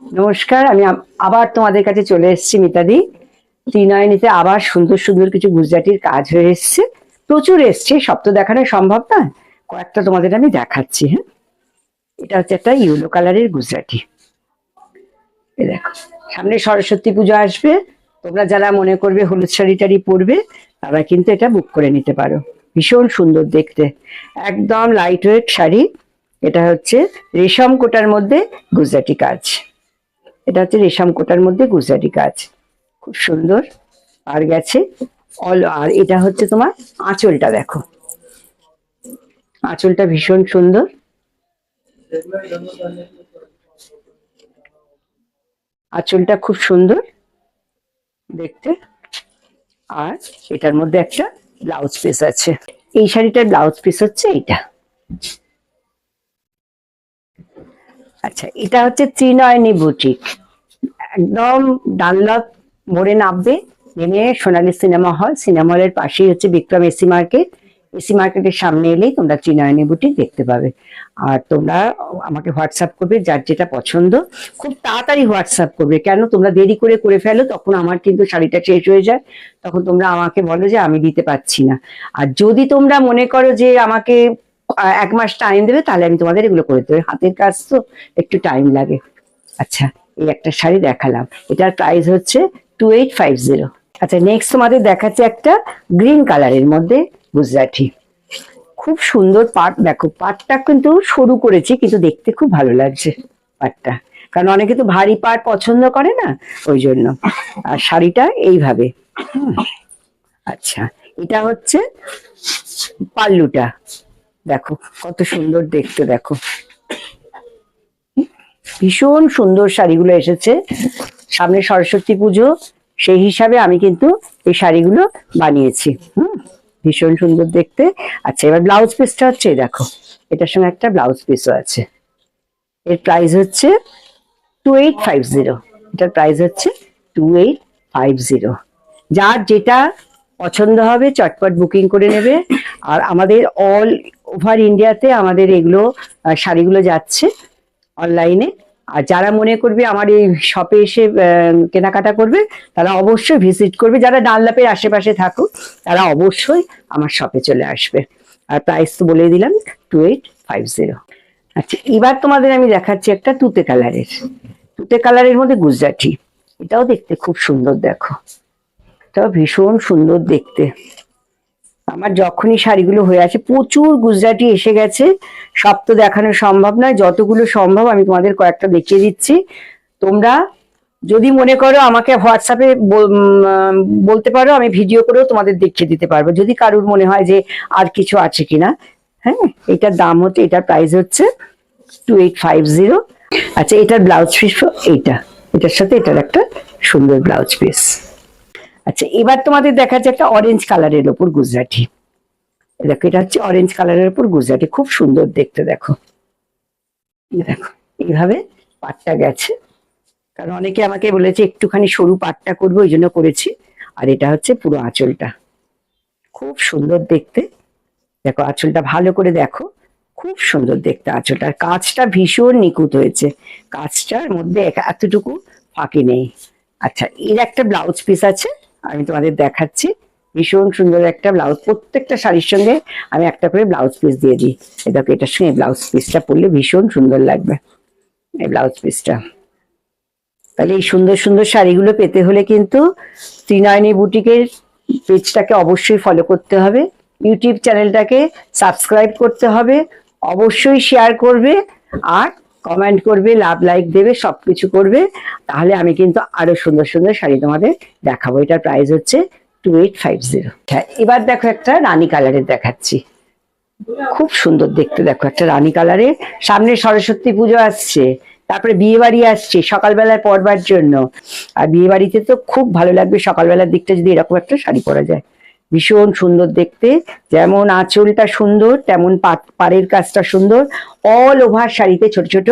নমস্কার, আমি আবার তোমাদের কাছে চলে এসেছি মিতাদি। ত্রিনয়নীতে আবার সুন্দর সুন্দর কিছু গুজরাটির কাজ হয়ে এসছে, প্রচুর এসছে, সব তো দেখানো সম্ভব না, কয়েকটা তোমাদের আমি দেখাচ্ছি। হ্যাঁ, এটা হচ্ছে একটা ইয়েলো কালারের গুজরাটি। এ দেখো, সামনে সরস্বতী পুজো আসবে, তোমরা যারা মনে করবে হলুদ শাড়ি টাড়ি পরবে তারা কিন্তু এটা বুক করে নিতে পারো। ভীষণ সুন্দর দেখতে, একদম লাইট ওয়েট শাড়ি। এটা হচ্ছে রেশম কোটার মধ্যে গুজরাটি কাজ। এটা হচ্ছে রেশম কোটার মধ্যে গুজরাটি কাজ, খুব সুন্দর। আর গেছে আর এটা হচ্ছে তোমার আঁচলটা, দেখো আঁচলটা ভীষণ সুন্দর। আঁচলটা খুব সুন্দর দেখতে। আর এটার মধ্যে একটা ব্লাউজ পিস আছে। এই শাড়িটার ব্লাউজ পিস হচ্ছে এইটা। আচ্ছা, এটা হচ্ছে ত্রিনয়নী বুটিক, একদম ডানলপ মোড়ে নামবে, নেমে সোনালী সিনেমা হল, সিনেমা হলের পাশেই হচ্ছে বিক্রম এসি মার্কেট। এসি মার্কেটের সামনে এলেই তোমরা ত্রিনয়নী বুটিক দেখতে পাবে। আর তোমরা আমাকে হোয়াটসঅ্যাপ করবে, যার যেটা পছন্দ খুব তাড়াতাড়ি হোয়াটসঅ্যাপ করবে। কেন, তোমরা দেরি করে ফেলো, তখন আমার কিন্তু শাড়িটা শেষ হয়ে যায়, তখন তোমরা আমাকে বলো যে আমি দিতে পারছি না। আর যদি তোমরা মনে করো যে আমাকে 1 মাস টাইম দেবে, তাহলে আমি তোমাদের এগুলো করে দেবো, হাতের কাজ তো একটু টাইম লাগে। আচ্ছা, এই একটা শাড়ি দেখালাম, এটার প্রাইস হচ্ছে 2850। আচ্ছা, নেক্সট তোমাদের দেখাচ্ছে একটা গ্রিন কালারের মধ্যে গুজরাটি, খুব সুন্দর পাট। দেখো পাটটা কিন্তু সরু করেছি, কিন্তু দেখতে খুব ভালো লাগছে পাটটা, কারণ অনেকে তো ভারী পাট পছন্দ করে না, ওই জন্য। আর শাড়িটা এইভাবে। আচ্ছা, এটা হচ্ছে পাল্লুটা, দেখো কত সুন্দর দেখতে, দেখো ভীষণ সুন্দর শাড়িগুলো এসেছে। সামনে সরস্বতী পুজো, সেই হিসাবে আমি কিন্তু এই শাড়িগুলো বানিয়েছি। ভীষণ সুন্দর দেখতে। আচ্ছা, এবার ব্লাউজ পিসটা হচ্ছে, দেখো এটার সঙ্গে একটা ব্লাউজ পিসও আছে। এর প্রাইস হচ্ছে 2850। এটার প্রাইস হচ্ছে 2850। যার যেটা পছন্দ হবে চটপট বুকিং করে নেবে। আর আমাদের অল ওভার ইন্ডিয়াতে আমাদের এগুলো শাড়িগুলো যাচ্ছে অনলাইনে। আর যারা মনে করবে আমার এই শপে এসে কেনাকাটা করবে, তারা অবশ্যই ভিজিট করবে। যারা ডানলাপের আশেপাশে থাকুক তারা অবশ্যই আমার শপে চলে আসবে। আর প্রাইস তো বলে দিলাম, 2850। আচ্ছা, এবার তোমাদের আমি দেখাচ্ছি একটা তুতে কালারের মধ্যে গুজরাটি। এটাও দেখতে খুব সুন্দর, দেখো এটাও ভীষণ সুন্দর দেখতে। আমার যখনই শাড়িগুলো হয়ে আছে, প্রচুর গুজরাটি এসে গেছে, সব তো দেখানো সম্ভব নয়, যতগুলো সম্ভব আমি তোমাদের কয়েকটা দেখিয়ে দিচ্ছি। তোমরা যদি মনে করো আমাকে হোয়াটসঅ্যাপে বলতে পারো, আমি ভিডিও করেও তোমাদের দেখিয়ে দিতে পারবো, যদি কারুর মনে হয় যে আর কিছু আছে কিনা। হ্যাঁ, এটার দাম হচ্ছে, এটার প্রাইস হচ্ছে 2850। আচ্ছা, এটার ব্লাউজ পিস এইটা, এটার সাথে এটার একটা সুন্দর ব্লাউজ পিস। আচ্ছা, এবার তোমাদের দেখাচ্ছে একটা অরেঞ্জ কালারের ওপর গুজরাটি। দেখো, এটা হচ্ছে অরেঞ্জ কালারের উপর গুজরাটি, খুব সুন্দর দেখতে। দেখো দেখো এইভাবে পাটটা গেছে, কারণ অনেকে আমাকে বলেছে একটুখানি সরু পাটটা করবো, ওই জন্য করেছি। আর এটা হচ্ছে পুরো আঁচলটা, খুব সুন্দর দেখতে। দেখো আঁচলটা ভালো করে দেখো, খুব সুন্দর দেখতে আঁচলটার কাজটা ভীষণ নিখুঁত হয়েছে, কাজটার মধ্যে এতটুকু ফাঁকি নেই। আচ্ছা, এর একটা ব্লাউজ পিস আছে, আমি তোমাদের দেখাচ্ছি। ভীষণ সুন্দর একটা ব্লাউজ, প্রত্যেকটা শাড়ির সঙ্গে আমি একটা করে ব্লাউজ পিস দিয়ে দিই। দেখো, এটার সঙ্গে ব্লাউজ পিসটা পরলে ভীষণ সুন্দর লাগবে, এই ব্লাউজ পিসটা। তাহলে এই সুন্দর সুন্দর শাড়িগুলো পেতে হলে কিন্তু ত্রিনয়নী বুটিকের পেজটাকে অবশ্যই ফলো করতে হবে, ইউটিউব চ্যানেলটাকে সাবস্ক্রাইব করতে হবে, অবশ্যই শেয়ার করবে, আর কমেন্ট করবে, লাভ লাইক দেবে, সবকিছু করবে। তাহলে আমি কিন্তু আরো সুন্দর সুন্দর শাড়ি তোমাদের দেখাবো। এটার প্রাইস হচ্ছে 2850। হ্যাঁ, এবার দেখো একটা রানী কালারের দেখাচ্ছি, খুব সুন্দর দেখতে। দেখো একটা রানী কালারের, সামনে সরস্বতী পুজো আসছে, তারপরে বিয়ে বাড়ি আসছে সকালবেলায় পরবার জন্য। আর বিয়ে বাড়িতে তো খুব ভালো লাগবে সকালবেলার দিকটা যদি এরকম একটা শাড়ি পরা যায়, ভীষণ সুন্দর দেখতে। যেমন আঁচলটা সুন্দর, তেমন পাড়ের কাজটা সুন্দর। অল ওভার শাড়িতে ছোট ছোট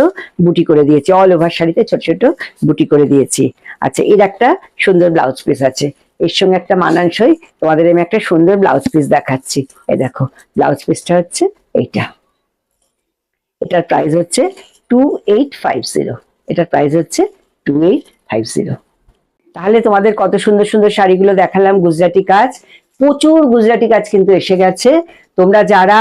বুটি করে দিয়েছি, অল ওভার শাড়িতে ছোট ছোট বুটি করে দিয়েছি। আচ্ছা, এর একটা সুন্দর ব্লাউজ পিস আছে, এর সঙ্গে একটা মানানসই তোমাদের আমি একটা সুন্দর ব্লাউজ পিস দেখাচ্ছি। এই দেখো, ব্লাউজ পিসটা হচ্ছে এইটা, এটার প্রাইস হচ্ছে 2850। এটার প্রাইস হচ্ছে 2850। তাহলে তোমাদের কত সুন্দর সুন্দর শাড়িগুলো দেখালাম, গুজরাটি কাজ, প্রচুর গুজরাটি কাজ কিন্তু এসে গেছে। তোমরা যারা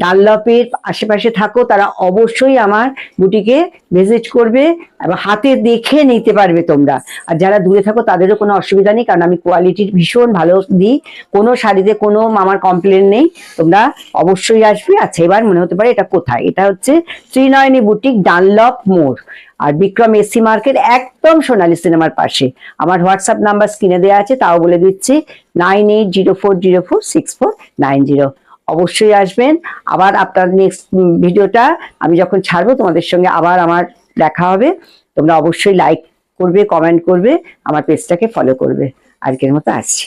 ডানলপের আশেপাশে থাকো তারা অবশ্যই আমার বুটিকে ভিজিট করবে এবং হাতে দেখে নিতে পারবে তোমরা। আর যারা দূরে থাকো তাদেরও কোনো অসুবিধা নেই, কারণ আমি কোয়ালিটির ভীষণ ভালো দিই, কোনো শাড়িতে কোনো আমার কমপ্লেন নেই। তোমরা অবশ্যই আসবে। আচ্ছা, এবার মনে হতে পারে এটা কোথায়, এটা হচ্ছে ত্রিনয়নী বুটিক, ডানলপ মোড়, আর বিক্রম এসসি মার্কেট, একদম সোনালী সিনেমার পাশে। আমার হোয়াটসঅ্যাপ নাম্বার স্ক্রিনে দেওয়া আছে, তাও বলে দিচ্ছি 9804046490। অবশ্যই আসবেন। আবার আপনার নেক্সট ভিডিওটা আমি যখন ছাড়বো তোমাদের সঙ্গে আবার আমার দেখা হবে। তোমরা অবশ্যই লাইক করবে, কমেন্ট করবে, আমার পেজটাকে ফলো করবে। আজকের মতো আসছি।